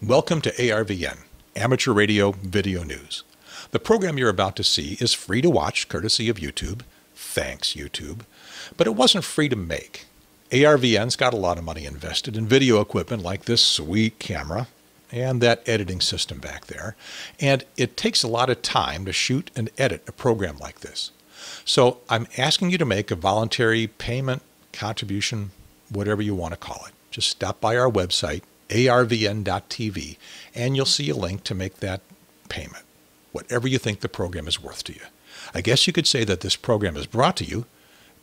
Welcome to ARVN, Amateur Radio Video News. The program you're about to see is free to watch, courtesy of YouTube. Thanks, YouTube. But it wasn't free to make. ARVN's got a lot of money invested in video equipment like this sweet camera and that editing system back there. And it takes a lot of time to shoot and edit a program like this. So I'm asking you to make a voluntary payment, contribution, whatever you want to call it. Just stop by our website, arvn.tv, and you'll see a link to make that payment, whatever you think the program is worth to you. I guess you could say that this program is brought to you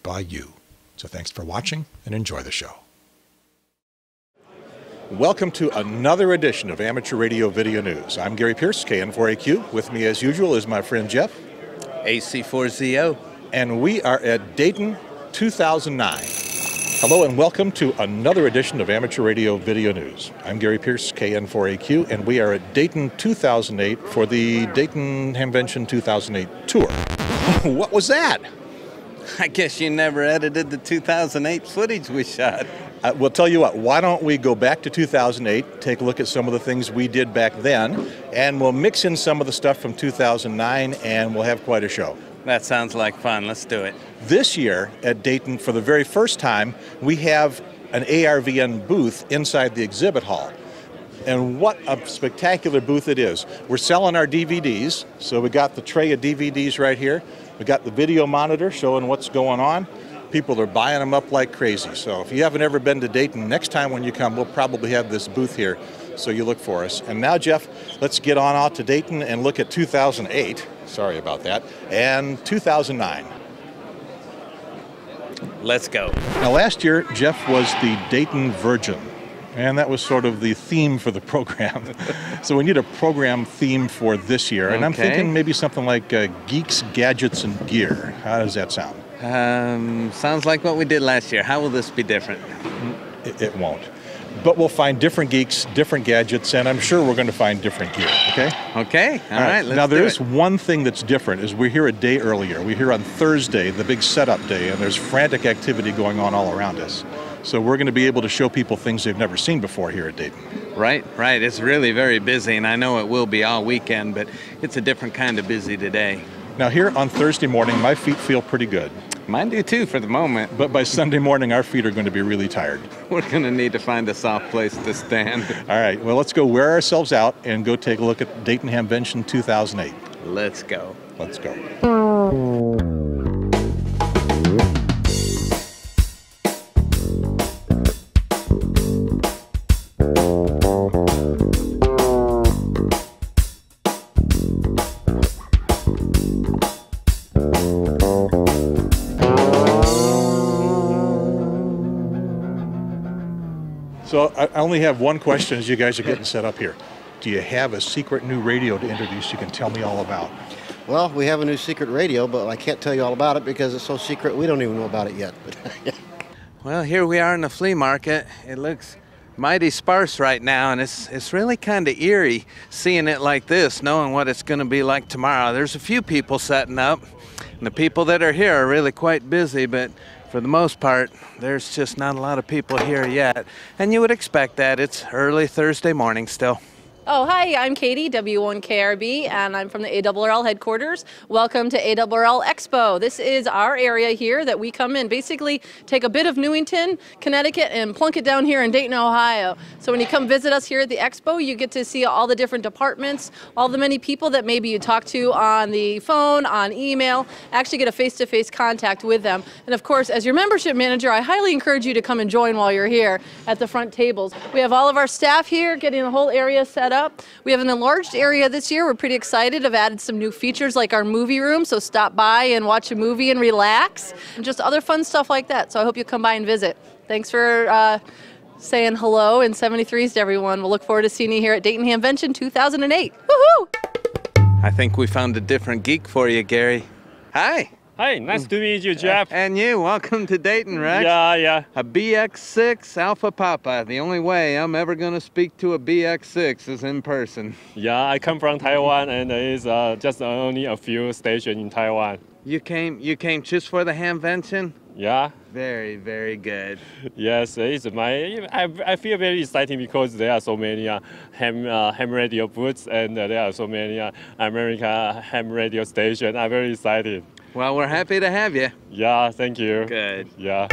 by you. So thanks for watching and enjoy the show. Welcome to another edition of Amateur Radio Video News. I'm Gary Pierce, KN4AQ. With me as usual is my friend Jeff. AC4ZO. And we are at Dayton 2009. Hello and welcome to another edition of Amateur Radio Video News. I'm Gary Pierce, KN4AQ, and we are at Dayton 2008 for the Dayton Hamvention 2008 tour. What was that? I guess you never edited the 2008 footage we shot. We'll tell you what, why don't we go back to 2008, take a look at some of the things we did back then, and we'll mix in some of the stuff from 2009, and we'll have quite a show. That sounds like fun. Let's do it. This year at Dayton, for the very first time, we have an ARVN booth inside the exhibit hall. And what a spectacular booth it is. We're selling our DVDs, so we got the tray of DVDs right here. We got the video monitor showing what's going on. People are buying them up like crazy. So if you haven't ever been to Dayton, next time when you come, we'll probably have this booth here, so you look for us. And now, Jeff, let's get on out to Dayton and look at 2008. Sorry about that. And 2009. Let's go. Now, last year, Jeff was the Dayton Virgin, and that was sort of the theme for the program. So we need a program theme for this year, and I'm thinking maybe something like Geeks, Gadgets, and Gear. How does that sound? Sounds like what we did last year. How will this be different? It won't. But we'll find different geeks, different gadgets, and I'm sure we're going to find different gear, okay? Okay, all right, let's now, do there is it. one thing that's different, is we're here a day earlier. We're here on Thursday, the big setup day, and there's frantic activity going on all around us. So we're going to be able to show people things they've never seen before here at Dayton. Right. It's really very busy, and I know it will be all weekend, but it's a different kind of busy today. Now, here on Thursday morning, my feet feel pretty good. Mine do too for the moment. But by Sunday morning, our feet are going to be really tired. We're going to need to find a soft place to stand. All right, well, let's go wear ourselves out and go take a look at Dayton Hamvention 2008. Let's go. Let's go. So I only have one question as you guys are getting set up here. Do you have a secret new radio to introduce you can tell me all about? Well, we have a new secret radio, but I can't tell you all about it because it's so secret we don't even know about it yet. Well, here we are in the flea market. It looks mighty sparse right now, and it's really kind of eerie seeing it like this, knowing what it's going to be like tomorrow. There's a few people setting up, and the people that are here are really quite busy, but for the most part, there's just not a lot of people here yet. And you would expect that. It's early Thursday morning still. Oh, hi, I'm Katie, W1KRB, and I'm from the ARRL headquarters. Welcome to ARRL Expo. This is our area here that we come in, basically take a bit of Newington, Connecticut, and plunk it down here in Dayton, Ohio. So when you come visit us here at the Expo, you get to see all the different departments, all the many people that maybe you talk to on the phone, on email, actually get a face-to-face contact with them. And of course, as your membership manager, I highly encourage you to come and join while you're here at the front tables. We have all of our staff here getting the whole area set up. We have an enlarged area this year. We're pretty excited. I've added some new features like our movie room, so stop by and watch a movie and relax, and just other fun stuff like that. So I hope you come by and visit. Thanks for saying hello and 73s to everyone. We'll look forward to seeing you here at Dayton Hamvention 2008. Woohoo! I think we found a different geek for you, Gary. Hi. Hi, nice to meet you, Jeff. And you, welcome to Dayton, Rex. Yeah. A BX6 Alpha Papa. The only way I'm ever going to speak to a BX6 is in person. Yeah, I come from Taiwan, and it's just only a few stations in Taiwan. You came just for the Hamvention? Yeah. Very, very good. Yes, it's I feel very exciting because there are so many ham radio booths and there are so many American ham radio stations. I'm very excited. Well, we're happy to have you. Yeah, thank you. Good. Yeah.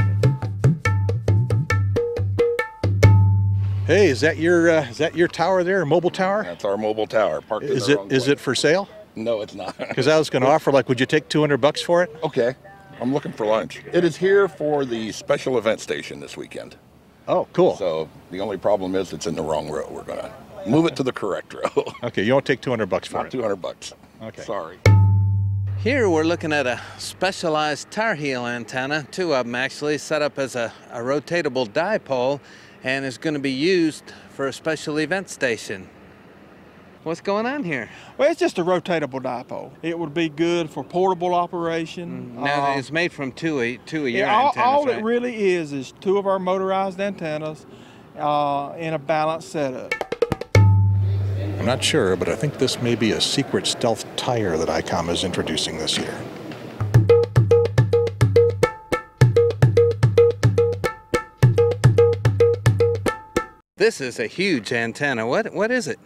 Hey, is that your tower there, a mobile tower? That's our mobile tower. Parked in Is the it wrong is place. it for sale? No, it's not. Because I was going to offer, like, would you take $200 for it? Okay, I'm looking for lunch. It is here for the special event station this weekend. Oh, cool. So the only problem is it's in the wrong row. We're gonna move it to the correct row. Okay, you won't take $200 for Not it. $200. Okay. Sorry. Here we're looking at a specialized tire heel antenna, two of them actually, set up as a rotatable dipole, and is going to be used for a special event station. What's going on here? Well, it's just a rotatable dipole. It would be good for portable operation. Now, it's made from two of your Yeah, antennas, all right? it really is two of our motorized antennas in a balanced setup. I'm not sure, but I think this may be a secret stealth tire that ICOM is introducing this year. This is a huge antenna. What is it?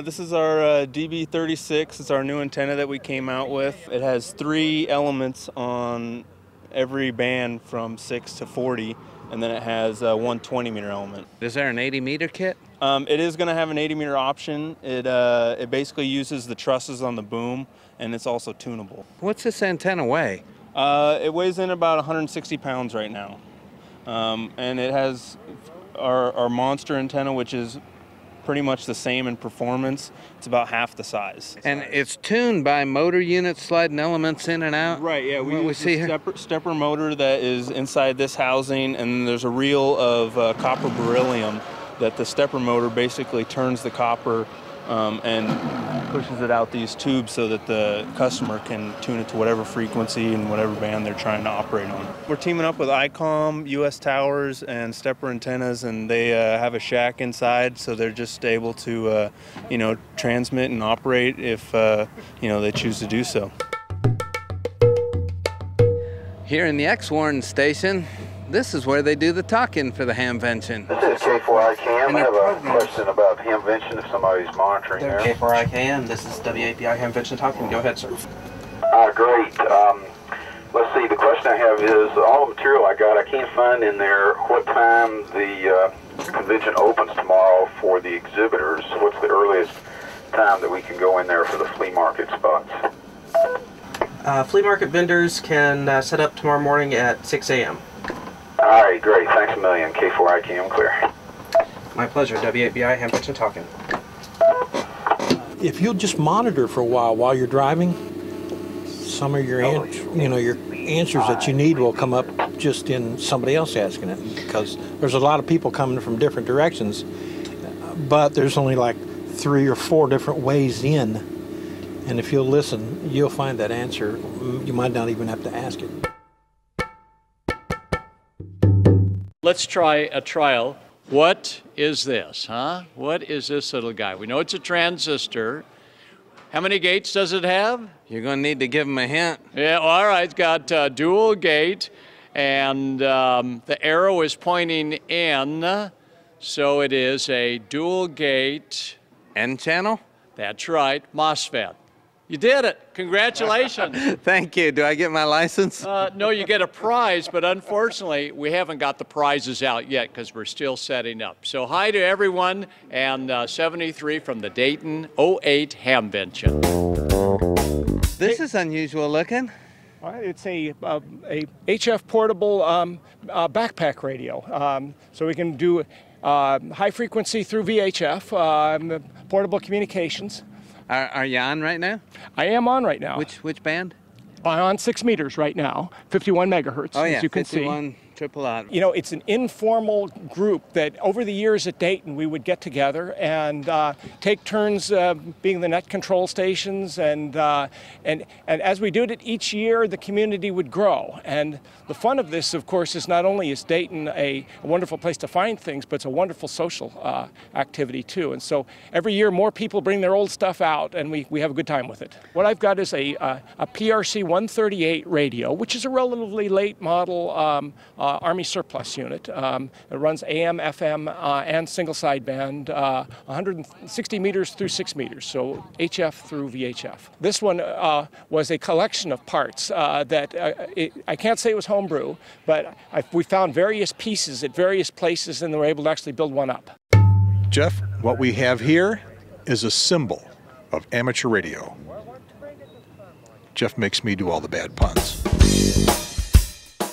This is our DB36. It's our new antenna that we came out with. It has 3 elements on every band from 6 to 40, and then it has one 20-meter element. Is there an 80-meter kit? It is going to have an 80-meter option. It basically uses the trusses on the boom, and it's also tunable. What's this antenna weigh? It weighs in about 160 pounds right now, and it has our monster antenna, which is pretty much the same in performance. It's about half the size. And it's tuned by motor units sliding elements in and out? Right, yeah. What we see here? Stepper motor that is inside this housing, and there's a reel of copper beryllium that the stepper motor basically turns the copper and pushes it out these tubes so that the customer can tune it to whatever frequency and whatever band they're trying to operate on. We're teaming up with ICOM, US Towers, and Stepper Antennas, and they have a shack inside, so they're just able to, transmit and operate if, they choose to do so. Here in the X-Warren station, this is where they do the talking for the Hamvention. This is K4ICAM. I have a question about Hamvention if somebody's monitoring there. K4IKM, this is WAPI Hamvention talking. Go ahead, sir. Great. Let's see, the question I have is, all the material I got, I can't find in there what time the convention opens tomorrow for the exhibitors. What's the earliest time that we can go in there for the flea market spots? Flea market vendors can set up tomorrow morning at 6 a.m. All right, great. Thanks a million. K4ICAM clear. My pleasure. WAPI Hamvention talking. If you'll just monitor for a while you're driving, some of your your answers that you need will come up just in somebody else asking it, because there's a lot of people coming from different directions, but there's only like 3 or 4 different ways in. And if you'll listen, you'll find that answer. You might not even have to ask it. Let's try a trial. What is this, huh? What is this little guy? We know it's a transistor. How many gates does it have? You're going to need to give them a hint. Yeah, all right, it's got dual gate, and the arrow is pointing in, so it is a dual gate. N channel? That's right, MOSFET. You did it. Congratulations. Thank you. Do I get my license? No, you get a prize, but unfortunately, we haven't got the prizes out yet because we're still setting up. So hi to everyone, and 73 from the Dayton 08 Hamvention. This is unusual looking. It's a HF portable backpack radio. So we can do high frequency through VHF, portable communications. Are you on right now? I am on right now. Which band? I'm on 6 meters right now, 51 megahertz, as you can see. 51 triple out. You know, it's an informal group that over the years at Dayton we would get together and take turns being the net control stations, and as we did it each year, the community would grow. And the fun of this, of course, is not only is Dayton a wonderful place to find things, but it's a wonderful social activity too. And so every year more people bring their old stuff out, and we have a good time with it. What I've got is a PRC 138 radio, which is a relatively late model Army surplus unit. It runs AM, FM, and single sideband, 160 meters through 6 meters, so HF through VHF. This one was a collection of parts that I can't say it was homebrew, but we found various pieces at various places and were able to actually build one up. Jeff, what we have here is a symbol of amateur radio. Jeff makes me do all the bad puns.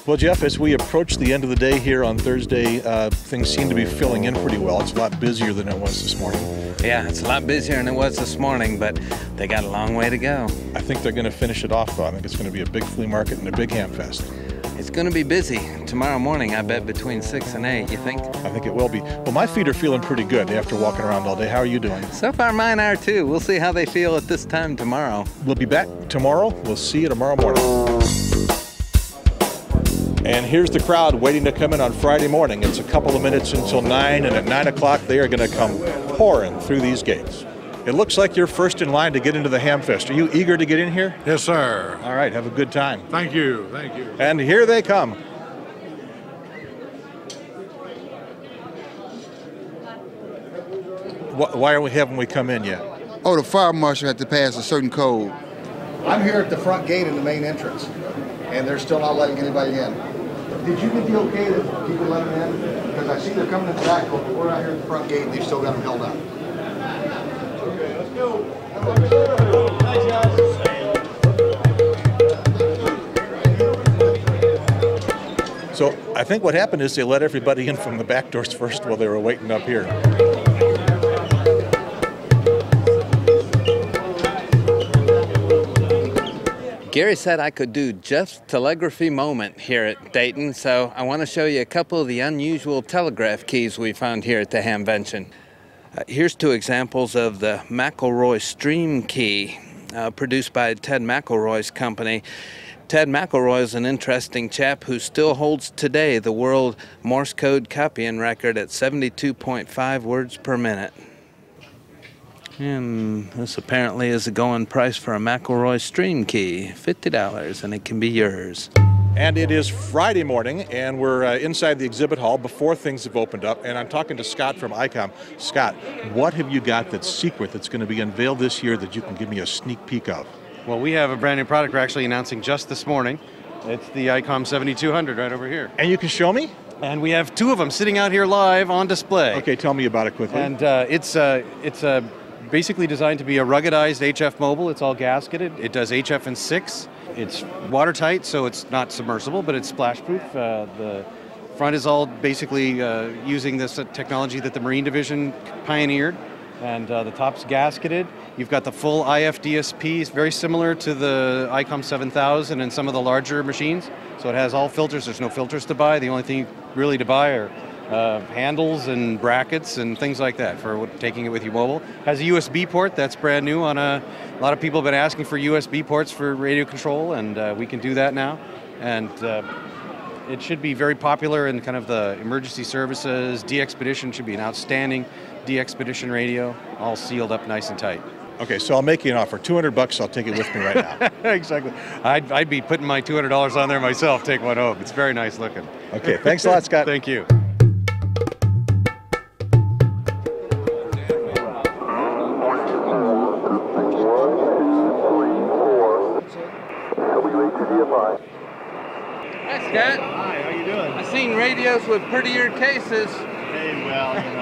Well, Jeff, as we approach the end of the day here on Thursday, things seem to be filling in pretty well. It's a lot busier than it was this morning. Yeah, it's a lot busier than it was this morning, but they got a long way to go. I think they're going to finish it off, though. I think it's going to be a big flea market and a big ham fest. It's going to be busy. Tomorrow morning, I bet between 6 and 8, you think? I think it will be. Well, my feet are feeling pretty good after walking around all day. How are you doing? So far, mine are too. We'll see how they feel at this time tomorrow. We'll be back tomorrow. We'll see you tomorrow morning. And here's the crowd waiting to come in on Friday morning. It's a couple of minutes until 9, and at 9 o'clock, they are going to come pouring through these gates. It looks like you're first in line to get into the Hamfest. Are you eager to get in here? Yes, sir. All right, have a good time. Thank you, thank you. And here they come. Why haven't we come in yet? Oh, the fire marshal had to pass a certain code. I'm here at the front gate in the main entrance, and they're still not letting anybody in. Did you get the okay that you can let them in? Because I see they're coming in the back door, but we're out here at the front gate, and they've still got them held up. Okay, let's go. Thanks, guys. So I think what happened is they let everybody in from the back doors first while they were waiting up here. Gary said I could do Jeff's telegraphy moment here at Dayton, so I want to show you a couple of the unusual telegraph keys we found here at the Hamvention. Here's two examples of the McElroy Stream key, produced by Ted McElroy's company. Ted McElroy is an interesting chap who still holds today the world Morse code copying record at 72.5 words per minute. And this apparently is the going price for a McElroy Stream key, $50, and it can be yours. And it is Friday morning, and we're inside the exhibit hall before things have opened up, and I'm talking to Scott from ICOM. Scott, what have you got that's secret that's going to be unveiled this year that you can give me a sneak peek of? Well, we have a brand new product we're actually announcing just this morning. It's the ICOM 7200 right over here. And you can show me? And we have two of them sitting out here live on display. Okay, tell me about it quickly. And it's basically designed to be a ruggedized HF mobile. It's all gasketed. It does HF in 6. It's watertight, so it's not submersible, but it's splash-proof. The front is all basically using this technology that the Marine Division pioneered, and the top's gasketed. You've got the full IFDSP, it's very similar to the ICOM 7000 and some of the larger machines. So it has all filters. There's no filters to buy. The only thing really to buy are handles and brackets and things like that for taking it with you mobile. Has a USB port, that's brand new. On a lot of people have been asking for USB ports for radio control, and we can do that now. And it should be very popular in kind of the emergency services. D-Expedition should be an outstanding D-Expedition radio, all sealed up nice and tight. Okay, so I'll make you an offer. $200, I'll take it with me right now. Exactly. I'd be putting my $200 on there myself, take one home. It's very nice looking. Okay, thanks a lot, Scott. Thank you. Hi, Scott. Hi, how you doing? I've seen radios with prettier cases. Hey, well, you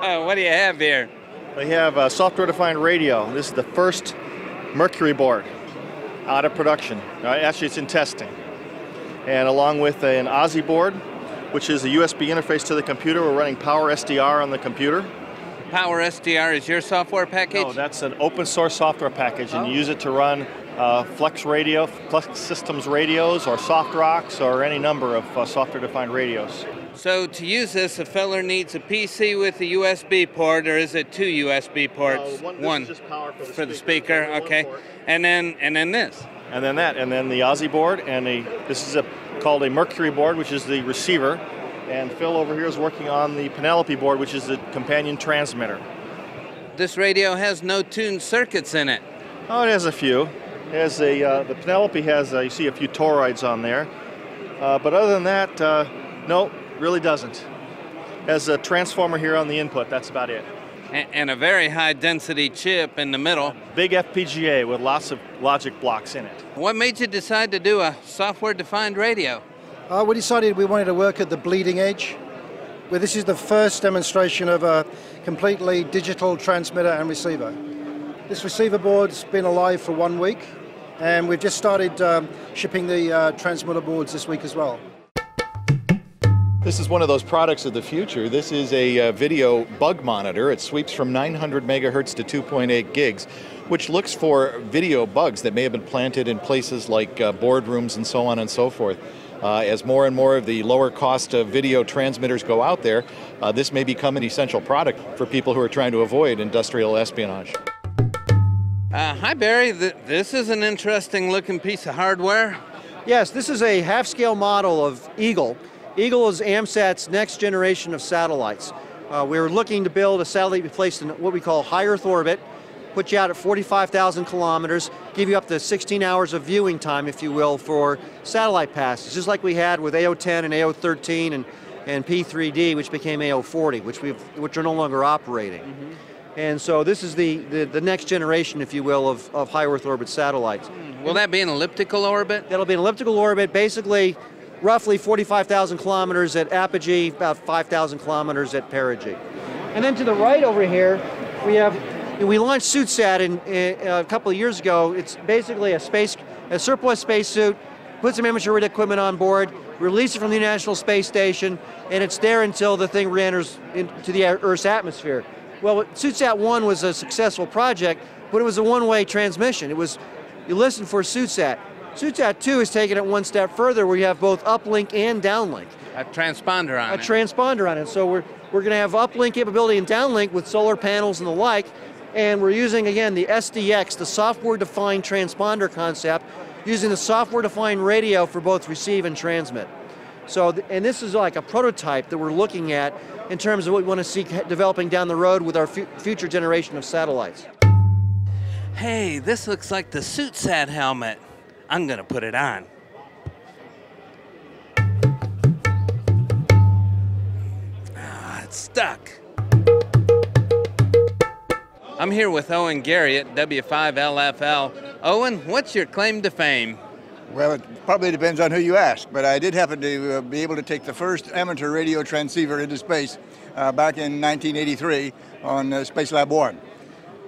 know. What do you have here? We have a software-defined radio. This is the first Mercury board out of production. Actually, it's in testing. And along with an Aussie board, which is a USB interface to the computer, we're running Power SDR on the computer. Power SDR is your software package? No, that's an open source software package, and you use it to run Flex Radio, Flex Systems radios, or Soft Rocks, or any number of software-defined radios. So to use this, a feller needs a PC with a USB port, or is it two USB ports? One is just power for the speaker. Okay, and then this. And then that, and then the Aussie board, and this is called a Mercury board, which is the receiver. And Phil over here is working on the Penelope board, which is the companion transmitter. This radio has no tuned circuits in it. Oh, it has a few. It has the Penelope has, you see a few toroids on there. But other than that, no, really doesn't. Has a transformer here on the input, that's about it. And a very high density chip in the middle. Big FPGA with lots of logic blocks in it. What made you decide to do a software-defined radio? We decided we wanted to work at the bleeding edge. Well, this is the first demonstration of a completely digital transmitter and receiver. This receiver board's been alive for 1 week, and we've just started shipping the transmitter boards this week as well. This is one of those products of the future. This is a video bug monitor. It sweeps from 900 megahertz to 2.8 gigs, which looks for video bugs that may have been planted in places like boardrooms and so on and so forth. As more and more of the lower cost video transmitters go out there, this may become an essential product for people who are trying to avoid industrial espionage. Hi Barry, this is an interesting looking piece of hardware. Yes, this is a half-scale model of Eagle. Eagle is AMSAT's next generation of satellites. We're looking to build a satellite to be placed in what we call high Earth orbit, put you out at 45,000 kilometers, give you up to 16 hours of viewing time, if you will, for satellite passes, just like we had with AO10 and AO13 and P3D, which became AO40, which are no longer operating. Mm-hmm. And so this is the next generation, if you will, of high Earth orbit satellites. Will that be an elliptical orbit? That'll be an elliptical orbit, basically roughly 45,000 kilometers at apogee, about 5,000 kilometers at perigee. And then to the right over here, we launched SuitSat a couple of years ago. It's basically a surplus spacesuit, put some amateur radio equipment on board, release it from the International Space Station, and it's there until the thing re-enters into the Earth's atmosphere. Well, SuitSat 1 was a successful project, but it was a one-way transmission. You listen for SuitSat. SuitSat 2 is taking it one step further, where you have both uplink and downlink. A transponder on it. A transponder on it. So we're going to have uplink capability and downlink with solar panels and the like, and we're using, again, the SDX, the software-defined transponder concept, using the software-defined radio for both receive and transmit. So, and this is like a prototype that we're looking at in terms of what we want to see developing down the road with our future generation of satellites. Hey, this looks like the SuitSat helmet. I'm gonna put it on. It's stuck. I'm here with Owen Gary at W5LFL. Owen, what's your claim to fame? Well, it probably depends on who you ask, but I did happen to be able to take the first amateur radio transceiver into space back in 1983 on Spacelab 1.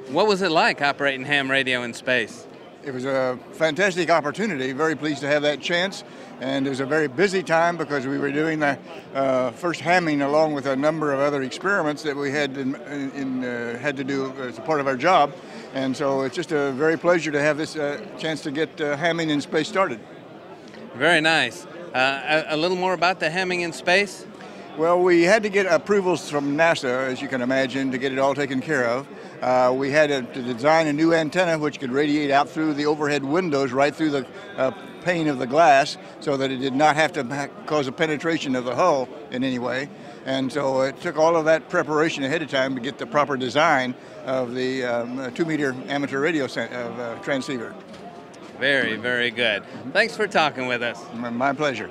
What was it like operating ham radio in space? It was a fantastic opportunity, very pleased to have that chance, and it was a very busy time because we were doing the first hamming along with a number of other experiments that we had had to do as a part of our job, and so it's just a very pleasure to have this chance to get hamming in space started. Very nice. A little more about the hamming in space? Well, we had to get approvals from NASA, as you can imagine, to get it all taken care of. We had to design a new antenna which could radiate out through the overhead windows right through the pane of the glass so that it did not have to cause a penetration of the hull in any way. And so it took all of that preparation ahead of time to get the proper design of the 2-meter amateur radio transceiver. Very, very good. Thanks for talking with us. My pleasure.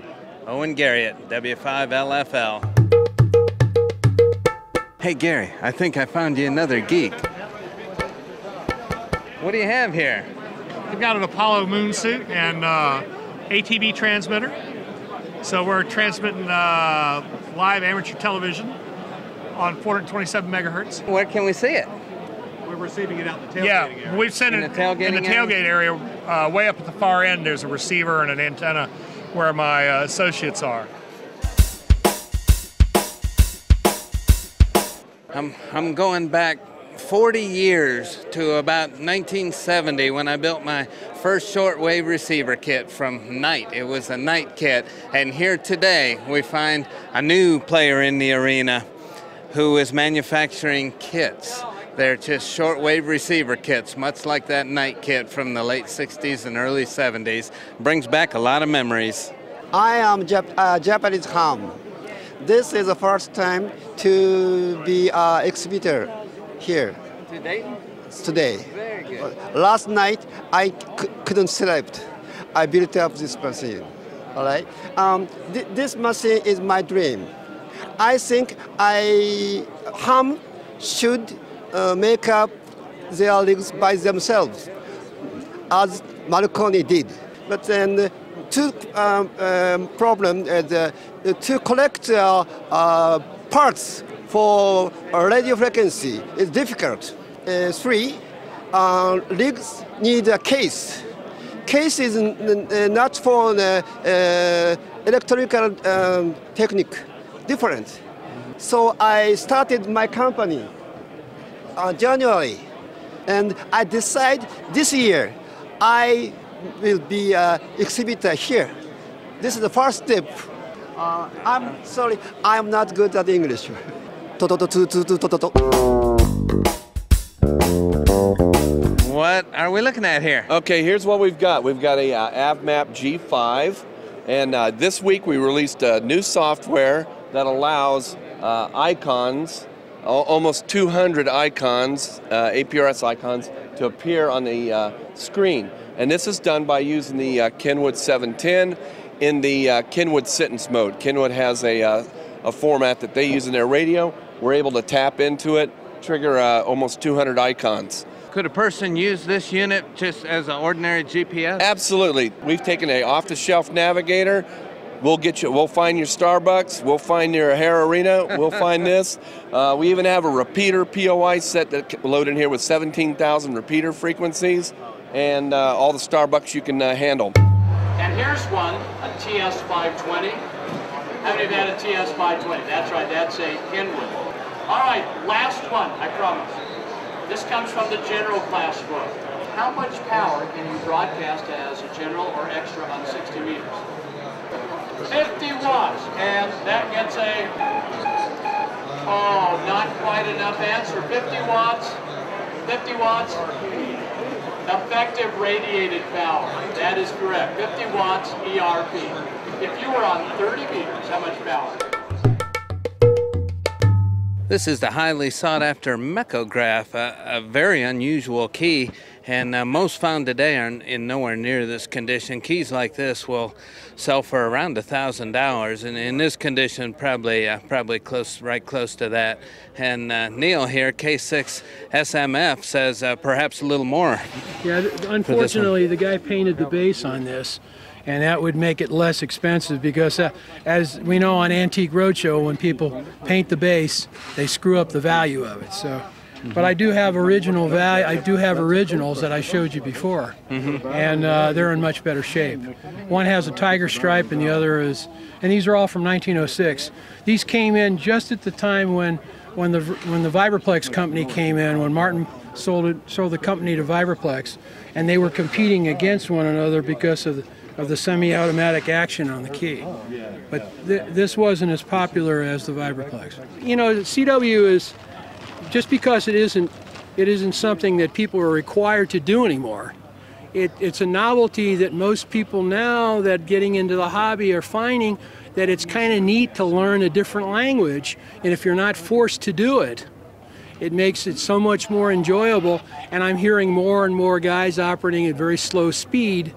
Owen Gary at W5LFL. Hey Gary, I think I found you another geek. What do you have here? I've got an Apollo moon suit and ATB transmitter. So we're transmitting live amateur television on 427 megahertz. Where can we see it? We're receiving it out in the tailgating area. We've sent it in the tailgate area. Way up at the far end, there's a receiver and an antenna where my associates are. I'm going back 40 years to about 1970 when I built my first shortwave receiver kit from Knight. It was a Knight kit, and here today we find a new player in the arena who is manufacturing kits. They're just shortwave receiver kits, much like that Knight kit from the late 60s and early 70s. Brings back a lot of memories. I am Japanese ham. This is the first time to be an exhibitor here. Today? Today. Very good. Last night I couldn't sleep. I built up this machine. All right. This machine is my dream. I think Ham should make up their rigs by themselves, as Marconi did. But then two problem to collect parts for radio frequency is difficult. Three, rigs need a case. Case is not for electrical technique, different. So I started my company January, and I decide this year I will be an exhibitor here. This is the first step. I'm sorry, I'm not good at English. What are we looking at here? Okay, here's what we've got. We've got a AvMap G5, and this week we released new software that allows icons, almost 200 icons, APRS icons, to appear on the screen. And this is done by using the Kenwood 710 in the Kenwood sentence mode. Kenwood has a format that they use in their radio. We're able to tap into it, trigger almost 200 icons. Could a person use this unit just as an ordinary GPS? Absolutely. We've taken an off-the-shelf navigator. We'll find your Starbucks. We'll find your hair arena. We'll find this. We even have a repeater POI set that load in here with 17,000 repeater frequencies and all the Starbucks you can handle. And here's one, a TS520. How many of you had a TS520? That's right, that's a Kenwood. All right, last one, I promise. This comes from the general class book. How much power can you broadcast as a general or extra on 60 meters? 50 watts, and that gets a, not quite enough answer. 50 watts, effective radiated power. That is correct, 50 watts ERP. If you were on 30 meters, how much power? This is the highly sought-after Mechograph, a very unusual key, and most found today are in nowhere near this condition. Keys like this will sell for around $1,000, and in this condition, probably right close to that. And Neil here, K6 SMF, says perhaps a little more. Yeah, unfortunately, the guy painted the base on this, and that would make it less expensive because as we know on Antique Roadshow, when people paint the base, they screw up the value of it. So, but I do have originals that I showed you before, and they're in much better shape. One has a tiger stripe and the other is, and these are all from 1906. These came in just at the time when the Vibraplex company came in, when Martin sold the company to Vibraplex, and they were competing against one another because of the semi-automatic action on the key. But this wasn't as popular as the Vibraplex. You know, CW is, just because it isn't something that people are required to do anymore, it's a novelty that most people now that getting into the hobby are finding that it's kind of neat to learn a different language, and if you're not forced to do it, it makes it so much more enjoyable. And I'm hearing more and more guys operating at very slow speed,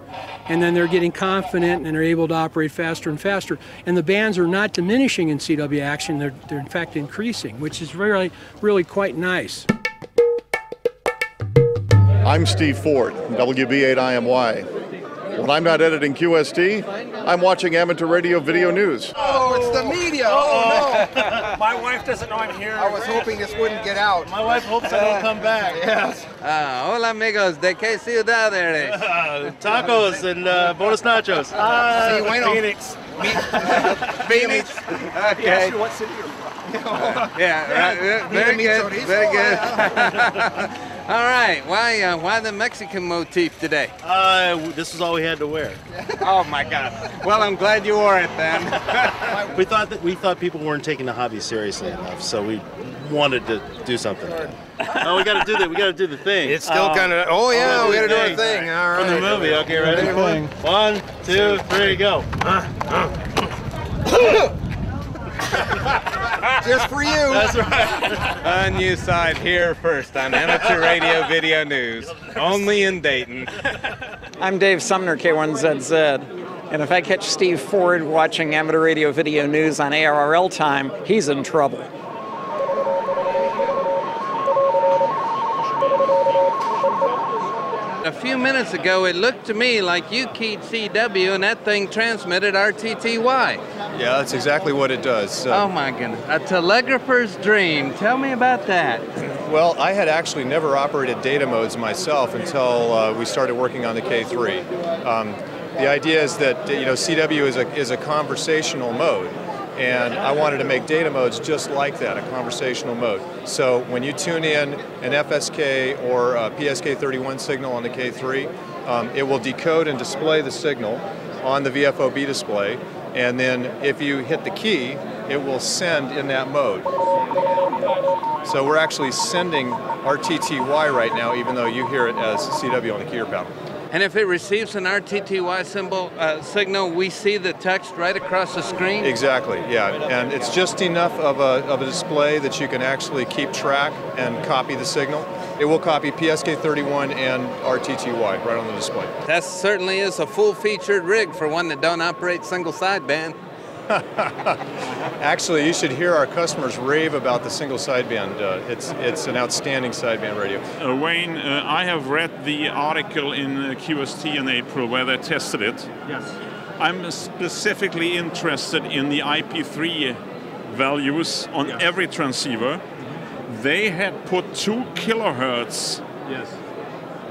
and then they're getting confident and they're able to operate faster and faster. And the bands are not diminishing in CW action, they're in fact increasing, which is really, really quite nice. I'm Steve Ford, WB8IMY. When I'm not editing QST, I'm watching amateur radio video news. Oh, it's the media! Oh, no! My wife doesn't know I'm here. I was hoping this wouldn't get out. My wife hopes I don't come back. Yes. Hola amigos, ¿de qué ciudad eres? Tacos and bonus nachos. Sí, bueno. Phoenix. Phoenix. Okay. What city are you from? Yeah, very good, very good. All right, why the Mexican motif today? This is all we had to wear. Oh my God! Well, I'm glad you wore it then. we thought people weren't taking the hobby seriously enough, so we wanted to do something. Oh, we got to do that. We got to do the thing. It's still kind of. Oh yeah, we got to do a thing. All right. From the movie. Okay, ready? 1, 2, 3, go. Just for you. That's right. On you side here first on Amateur Radio Video News, only in Dayton. I'm Dave Sumner, K1ZZ. And if I catch Steve Ford watching amateur radio video news on ARRL time, he's in trouble. A few minutes ago, it looked to me like you keyed CW and that thing transmitted RTTY. Yeah, that's exactly what it does. Oh my goodness, a telegrapher's dream. Tell me about that. Well, I had actually never operated data modes myself until we started working on the K3. The idea is that CW is a conversational mode, and I wanted to make data modes just like that, a conversational mode. So when you tune in an FSK or a PSK31 signal on the K3, it will decode and display the signal on the VFOB display, and then if you hit the key, it will send in that mode. So we're actually sending RTTY right now, even though you hear it as CW on the keyer panel. And if it receives an RTTY signal, we see the text right across the screen? Exactly, yeah. And it's just enough of a display that you can actually keep track and copy the signal. It will copy PSK31 and RTTY right on the display. That certainly is a full-featured rig for one that don't operate single sideband. Actually, you should hear our customers rave about the single sideband. It's an outstanding sideband radio. Wayne, I have read the article in QST in April where they tested it. Yes. I'm specifically interested in the IP3 values on every transceiver. They had put 2 kilohertz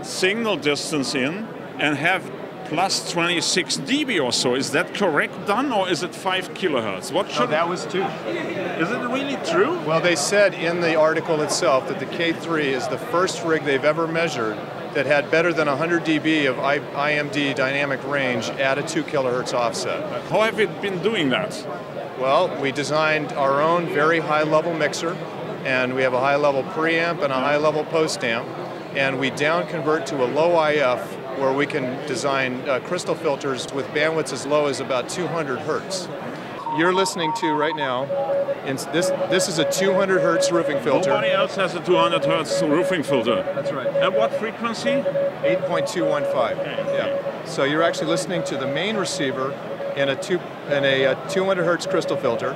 signal distance in and have plus 26 dB or so. Is that correct, done, or is it 5 kilohertz? What should that was 2. Is it really true? Well, they said in the article itself that the K3 is the first rig they've ever measured that had better than 100 dB of IMD dynamic range at a 2 kilohertz offset. How have you been doing that? Well, we designed our own very high-level mixer, and we have a high-level preamp and a high-level post-amp, and we down-convert to a low IF where we can design crystal filters with bandwidths as low as about 200 hertz. You're listening to right now, and this is a 200 hertz roofing filter. Nobody else has a 200 hertz roofing filter. That's right. At what frequency? 8.215. Yeah. So you're actually listening to the main receiver in a 200 hertz crystal filter,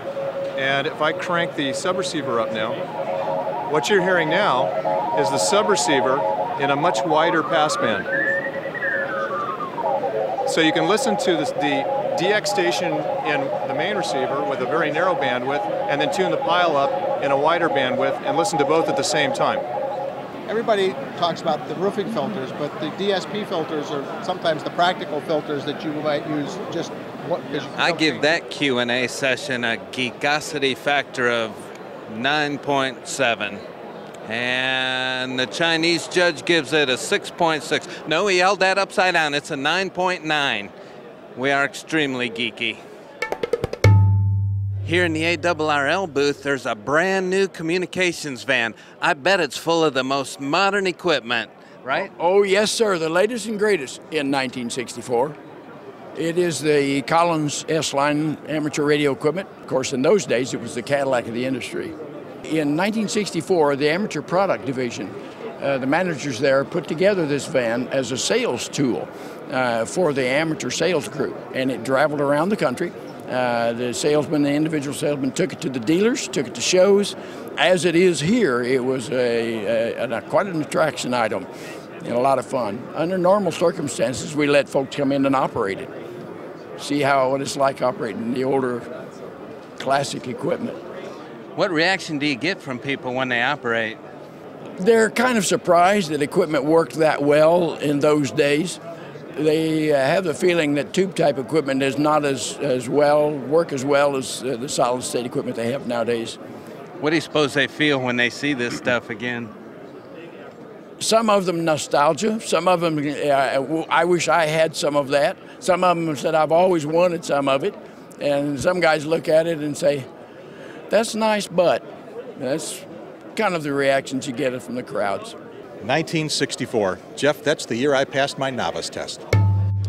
and if I crank the subreceiver up now, what you're hearing now is the subreceiver in a much wider passband. So you can listen to the DX station in the main receiver with a very narrow bandwidth, and then tune the pile up in a wider bandwidth and listen to both at the same time. Everybody talks about the roofing filters, but the DSP filters are sometimes the practical filters that you might use just I give that Q&A session a geekosity factor of 9.7. And the Chinese judge gives it a 6.6. No, he held that upside down. It's a 9.9. We are extremely geeky. Here in the ARRL booth, there's a brand new communications van. I bet it's full of the most modern equipment, right? Oh, yes, sir. The latest and greatest in 1964. It is the Collins S-Line amateur radio equipment. Of course, in those days, it was the Cadillac of the industry. In 1964, the Amateur Product Division, the managers there put together this van as a sales tool for the amateur sales group, and it traveled around the country. The salesman, the individual salesman, took it to the dealers, took it to shows. As it is here, it was quite an attraction item and a lot of fun. Under normal circumstances, we let folks come in and operate it, see what it's like operating the older classic equipment. What reaction do you get from people when they operate? They're kind of surprised that equipment worked that well in those days. They have the feeling that tube-type equipment does not work as well as the solid-state equipment they have nowadays. What do you suppose they feel when they see this stuff again? Some of them nostalgia. Some of them, I wish I had some of that. Some of them said, I've always wanted some of it. And some guys look at it and say, that's nice, but that's kind of the reactions you get from the crowds. 1964. Jeff, that's the year I passed my novice test.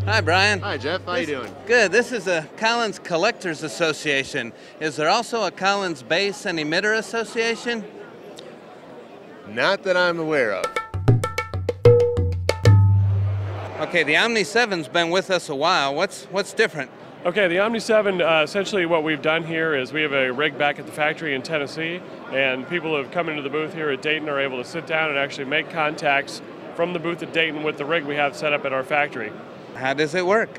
Hi, Brian. Hi, Jeff. How you doing? Good. This is a Collins Collectors Association. Is there also a Collins Base and Emitter Association? Not that I'm aware of. Okay, the Omni 7's been with us a while. What's different? Okay, the Omni 7, essentially what we've done here is we have a rig back at the factory in Tennessee, and people who have come into the booth here at Dayton are able to sit down and actually make contacts from the booth at Dayton with the rig we have set up at our factory. How does it work?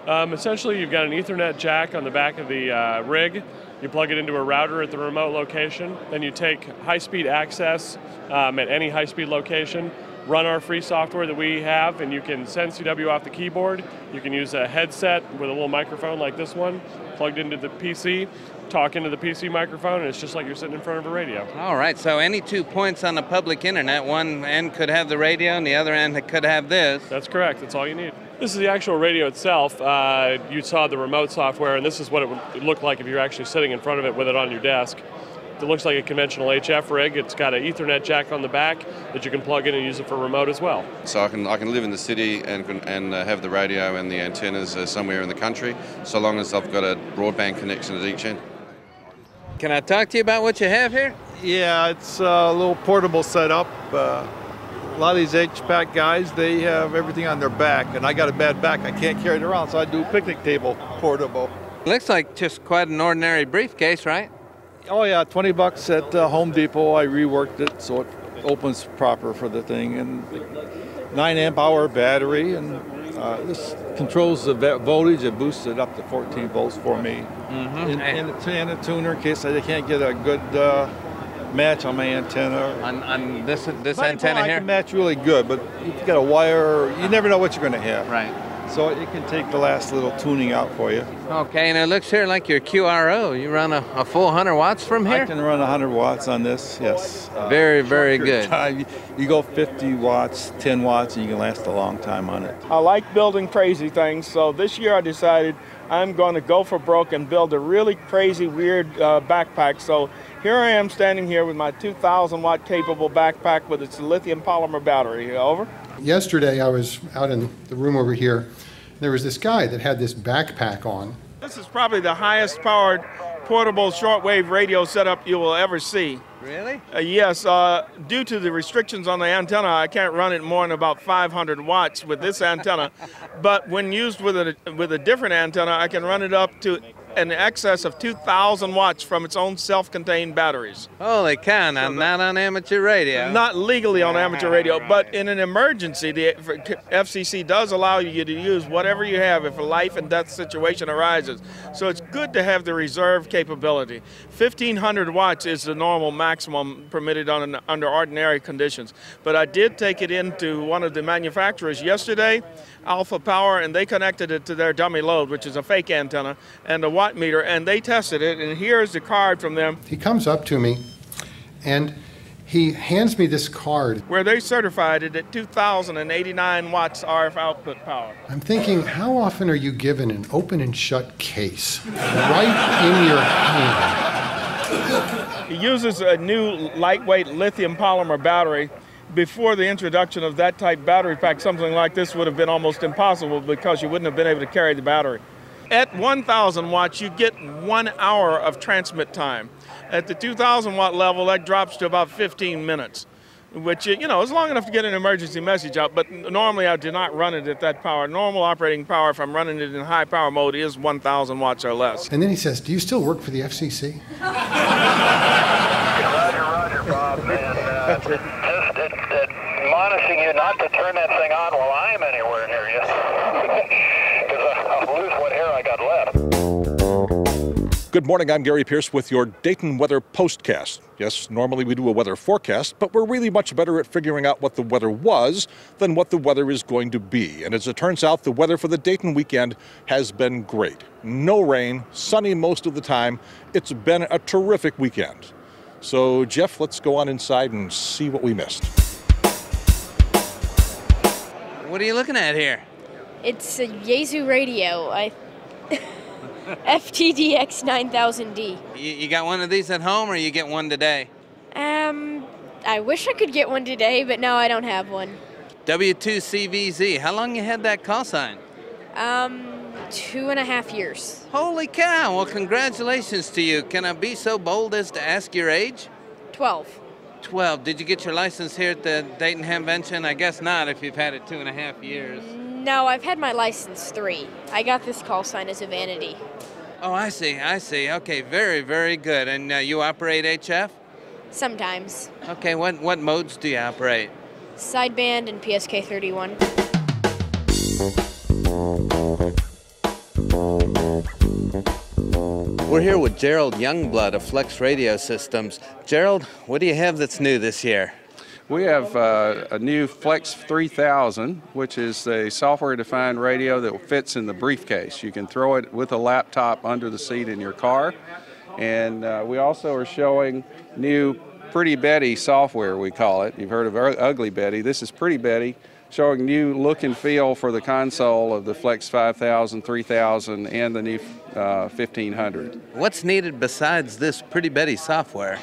Essentially, you've got an Ethernet jack on the back of the rig. You plug it into a router at the remote location. Then you take high-speed access at any high-speed location, run our free software that we have, and you can send CW off the keyboard. You can use a headset with a little microphone like this one, plugged into the PC, talk into the PC microphone, and it's just like you're sitting in front of a radio. All right, so any 2 points on the public internet, one end could have the radio and the other end could have this. That's correct, that's all you need. This is the actual radio itself. You saw the remote software, and this is what it would look like if you're actually sitting in front of it with it on your desk. It looks like a conventional HF rig. It's got an Ethernet jack on the back that you can plug in and use it for remote as well. So I can live in the city and have the radio and the antennas somewhere in the country, so long as I've got a broadband connection at each end. Can I talk to you about what you have here? Yeah, it's a little portable setup. A lot of these HPAC guys, they have everything on their back, and I got a bad back. I can't carry it around, so I do a picnic table portable. Looks like just quite an ordinary briefcase, right? Oh yeah, $20 at Home Depot. I reworked it so it opens proper for the thing, and 9 amp hour battery, and this controls the voltage. It boosts it up to 14 volts for me. And a tuner in case I can't get a good match on my antenna. On this antenna here? I can match really good, but if you got a wire, you never know what you're going to have. Right. So it can take the last little tuning out for you. Okay, and it looks here like your QRO. You run a full 100 watts from here? I can run 100 watts on this, yes. Very, very good. You go 50 watts, 10 watts, and you can last a long time on it. I like building crazy things, so this year I decided I'm going to go for broke and build a really crazy, weird backpack. So here I am standing here with my 2,000 watt capable backpack with its lithium polymer battery. Over. Yesterday I was out in the room over here. There was this guy that had this backpack on. This is probably the highest powered portable shortwave radio setup you will ever see. Really? Yes, due to the restrictions on the antenna, I can't run it more than about 500 watts with this antenna. But when used with a different antenna, I can run it up to in excess of 2,000 watts from its own self-contained batteries. Holy cow, not on amateur radio. Not legally on amateur radio, but in an emergency, the FCC does allow you to use whatever you have if a life and death situation arises. So it's good to have the reserve capability. 1,500 watts is the normal maximum permitted under ordinary conditions. But I did take it into one of the manufacturers yesterday, Alpha Power, and they connected it to their dummy load, which is a fake antenna, and a watt meter, and they tested it, and here's the card from them. He comes up to me and he hands me this card where they certified it at 2,089 watts RF output power. I'm thinking, how often are you given an open and shut case right in your hand? It uses a new lightweight lithium polymer battery. Before the introduction of that type battery pack, something like this would have been almost impossible because you wouldn't have been able to carry the battery. At 1,000 watts, you get 1 hour of transmit time. At the 2,000 watt level, that drops to about 15 minutes, which, you know, is long enough to get an emergency message out, but normally I do not run it at that power. Normal operating power, if I'm running it in high power mode, is 1,000 watts or less. And then he says, do you still work for the FCC? Roger, Bob, and just admonishing you not to turn that thing on while I'm anywhere near you, because I'll lose what hair I got left. Good morning, I'm Gary Pierce with your Dayton Weather Postcast. Yes, normally we do a weather forecast, but we're really much better at figuring out what the weather was than what the weather is going to be. And as it turns out, the weather for the Dayton weekend has been great. No rain, sunny most of the time. It's been a terrific weekend. So, Jeff, let's go on inside and see what we missed. What are you looking at here? It's a Yaesu radio, FTDX 9000D. You got one of these at home, or you get one today? I wish I could get one today, but no, I don't have one. W2CVZ, how long you had that call sign? 2.5 years. Holy cow, well, congratulations to you. Can I be so bold as to ask your age? 12. 12. Did you get your license here at the Dayton Hamvention? I guess not if you've had it 2.5 years. No, I've had my license 3. I got this call sign as a vanity. Oh, I see. Okay, very, very good. And you operate HF? Sometimes. Okay, what modes do you operate? Sideband and PSK 31. We're here with Gerald Youngblood of Flex Radio Systems. Gerald, what do you have that's new this year? We have a new Flex 3000, which is a software-defined radio that fits in the briefcase. You can throw it with a laptop under the seat in your car. And we also are showing new Pretty Betty software, we call it. You've heard of Ugly Betty. This is Pretty Betty, showing new look and feel for the console of the Flex 5000, 3000, and the new 1500. What's needed besides this Pretty Betty software?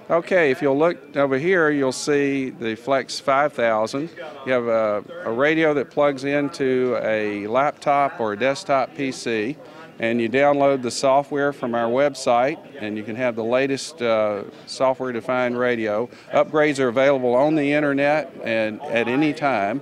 Okay, if you'll look over here, you'll see the Flex 5000. You have a radio that plugs into a laptop or a desktop PC, and you download the software from our website, and you can have the latest software-defined radio. Upgrades are available on the internet and at any time.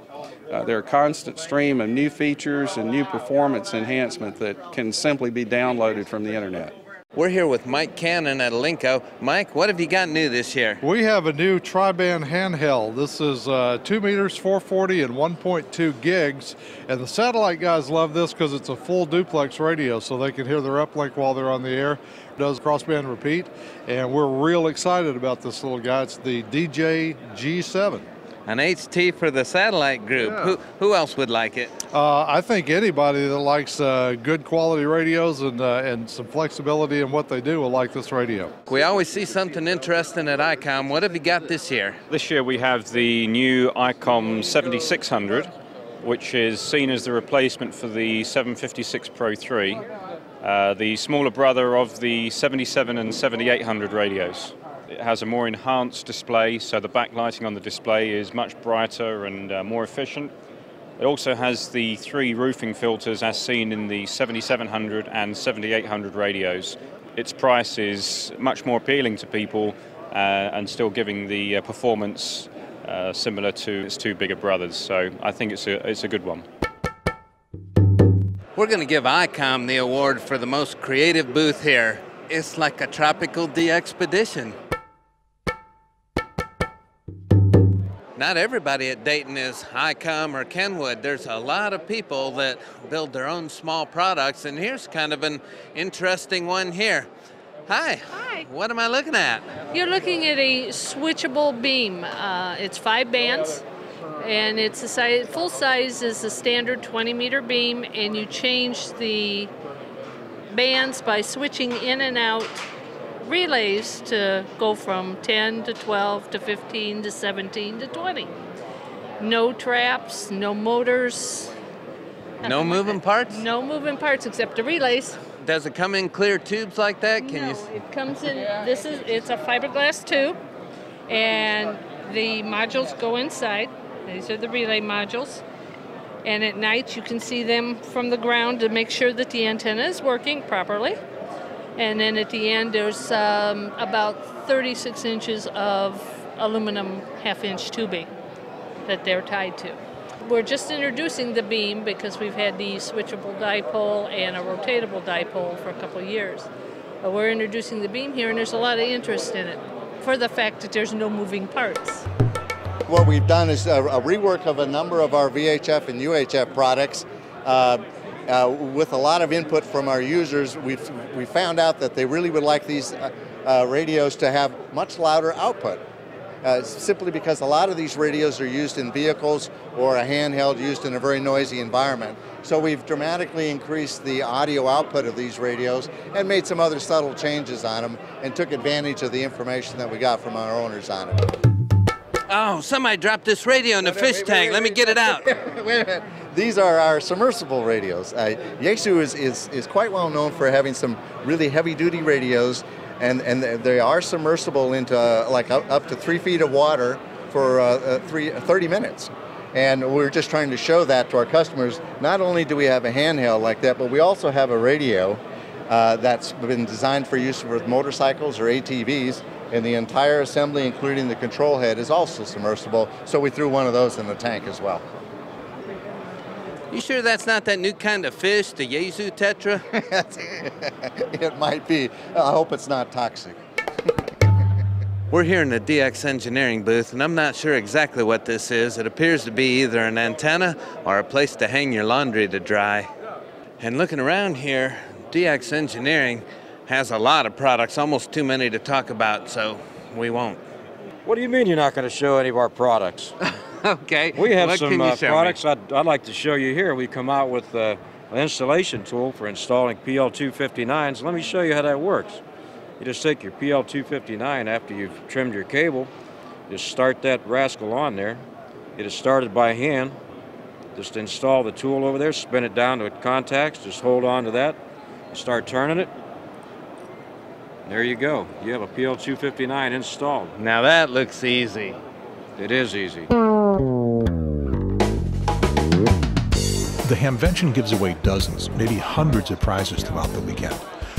There are a constant stream of new features and new performance enhancement that can simply be downloaded from the internet. We're here with Mike Cannon at Alinco. Mike, what have you got new this year? We have a new tri-band handheld. This is 2 meters, 440, and 1.2 gigs. And the satellite guys love this because it's a full duplex radio, so they can hear their uplink while they're on the air. It does crossband repeat, and we're real excited about this little guy. It's the DJ G7. An HT for the satellite group. Yeah. Who else would like it? I think anybody that likes good quality radios and some flexibility in what they do will like this radio. We always see something interesting at ICOM. What have you got this year? This year we have the new ICOM 7600, which is seen as the replacement for the 756 Pro 3, the smaller brother of the 77 and 7800 radios. It has a more enhanced display, so the backlighting on the display is much brighter and more efficient. It also has the 3 roofing filters as seen in the 7700 and 7800 radios. Its price is much more appealing to people and still giving the performance similar to its 2 bigger brothers, so I think it's a good one. We're going to give ICOM the award for the most creative booth here. It's like a tropical de-expedition. Not everybody at Dayton is ICOM or Kenwood. There's a lot of people that build their own small products, and here's kind of an interesting one here. Hi. Hi. What am I looking at? You're looking at a switchable beam. It's 5 bands, and it's a size, full size is a standard 20-meter beam, and you change the bands by switching in and out relays to go from 10 to 12 to 15 to 17 to 20. No traps, no motors. No moving parts? No moving parts except the relays. Does it come in clear tubes like that? It comes in, it's a fiberglass tube, and the modules go inside. These are the relay modules. And at night you can see them from the ground to make sure that the antenna is working properly. And then at the end, there's about 36 inches of aluminum half-inch tubing that they're tied to. We're just introducing the beam because we've had the switchable dipole and a rotatable dipole for a couple of years. But we're introducing the beam here, and there's a lot of interest in it for the fact that there's no moving parts. What we've done is a rework of a number of our VHF and UHF products. With a lot of input from our users, we found out that they really would like these radios to have much louder output. Simply because a lot of these radios are used in vehicles or a handheld used in a very noisy environment. So we've dramatically increased the audio output of these radios and made some other subtle changes on them and took advantage of the information that we got from our owners on it. Oh, somebody dropped this radio in the fish tank. Let me get it out. Wait a minute. These are our submersible radios. Yaesu is quite well known for having some really heavy-duty radios, and they are submersible into like up to 3 feet of water for 30 minutes. And we're just trying to show that to our customers. Not only do we have a handheld like that, but we also have a radio that's been designed for use with motorcycles or ATVs. And the entire assembly, including the control head, is also submersible. So we threw one of those in the tank as well. You sure that's not that new kind of fish, the Yezu tetra? It might be. I hope it's not toxic. We're here in the DX Engineering booth, and I'm not sure exactly what this is. It appears to be either an antenna or a place to hang your laundry to dry. And looking around here, DX Engineering has a lot of products, almost too many to talk about, so we won't. What do you mean you're not going to show any of our products? Okay. We have what some can you show products me? I'd like to show you here. We come out with an installation tool for installing PL259s. Let me show you how that works. You just take your PL259 after you've trimmed your cable, just start that rascal on there. Get it started by hand. Just install the tool over there, spin it down to contacts, just hold on to that, start turning it. There you go. You have a PL259 installed. Now that looks easy. It is easy. The Hamvention gives away dozens, maybe hundreds of prizes throughout the weekend.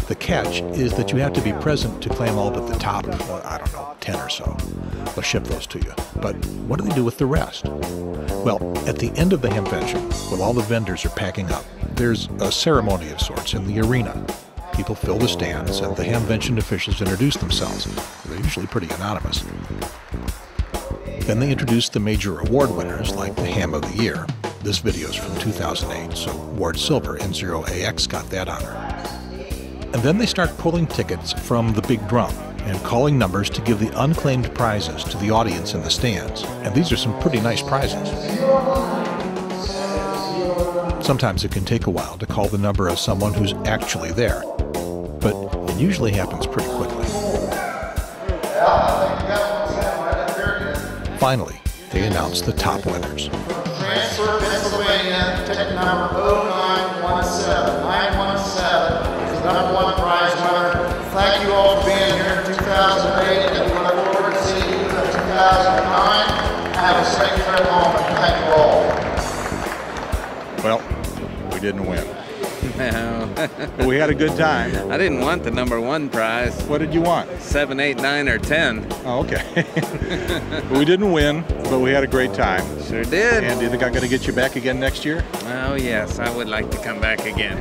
The catch is that you have to be present to claim all but the top, I don't know, 10 or so. They'll ship those to you. But what do they do with the rest? Well, at the end of the Hamvention, while all the vendors are packing up, there's a ceremony of sorts in the arena. People fill the stands, and the Hamvention officials introduce themselves. They're usually pretty anonymous. Then they introduce the major award winners, like the Ham of the Year. This video is from 2008, so Ward Silver, N0AX, got that honor. And then they start pulling tickets from the big drum and calling numbers to give the unclaimed prizes to the audience in the stands. And these are some pretty nice prizes. Sometimes it can take a while to call the number of someone who's actually there, but it usually happens pretty quickly. Finally, they announce the top winners. Transfer, Pennsylvania, ticket number 0917917 is the #1 prize winner. Thank you all for being here in 2008, and we look forward to seeing you in 2009. Have a safe trip home, and thank you all. Well, we didn't win. No. But we had a good time. I didn't want the #1 prize. What did you want? 7, 8, 9, or 10. Oh, okay. We didn't win, but we had a great time. Sure did. And do you think I'm going to get you back again next year? Oh, yes, I would like to come back again.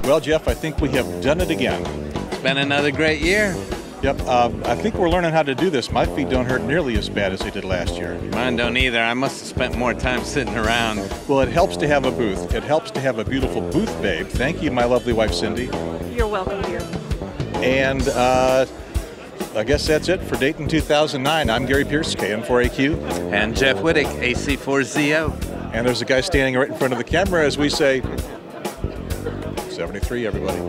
Well, Jeff, I think we have done it again. It's been another great year. Yep, I think we're learning how to do this. My feet don't hurt nearly as bad as they did last year. Mine don't either. I must have spent more time sitting around. Well, it helps to have a booth. It helps to have a beautiful booth babe. Thank you, my lovely wife, Cindy. You're welcome, dear. And I guess that's it for Dayton 2009. I'm Gary Pierce, KN4AQ. And Jeff Wittick, AC4ZO. And there's a guy standing right in front of the camera as we say, 73, everybody.